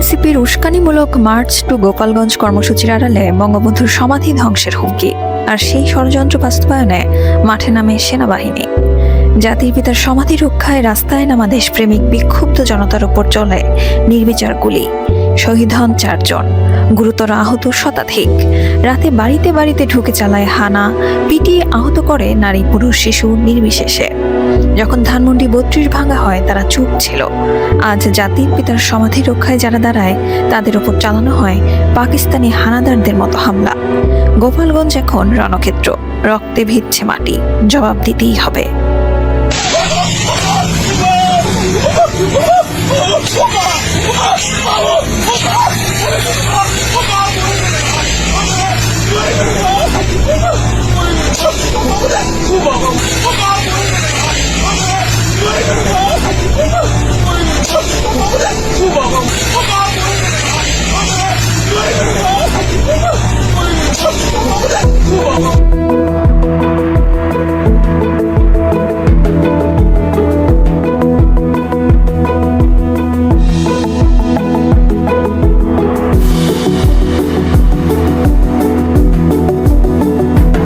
এনসিপির উস্কানিমূলক March two Gopalganj কর্মসূচির আড়ালে বঙ্গবন্ধুর সমাধি ধ্বংসের হুমকি, আর সেই ষড়যন্ত্র বাস্তবায়নে মাঠে নামে সেনাবাহিনী। জাতির পিতার সমাধি রক্ষায় রাস্তায় নামা দেশপ্রেমিক বিক্ষুব্ধ জনতার উপর চলে নির্বিচার গুলি। শহীদ হন 4 জন, গুরুতর আহত শতাধিক। রাতে বাড়িতে বাড়িতে ঢুকে চালায় হানা, পিটিয়ে আহত করে নারী পুরুষ শিশু নির্বিশেষে। যখন ধানমন্ডি 32 ভাঙা হয় তারা চুপ ছিল। আজ জাতির পিতার সমাধি রক্ষায় যারা দাঁড়ায় তাদের ওপর চালানো হয় পাকিস্তানি হানাদারদের মতো হামলা। গোপালগঞ্জ এখন রণক্ষেত্র, রক্তে ভিজছে মাটি, জবাব দিতেই হবে। Whoa!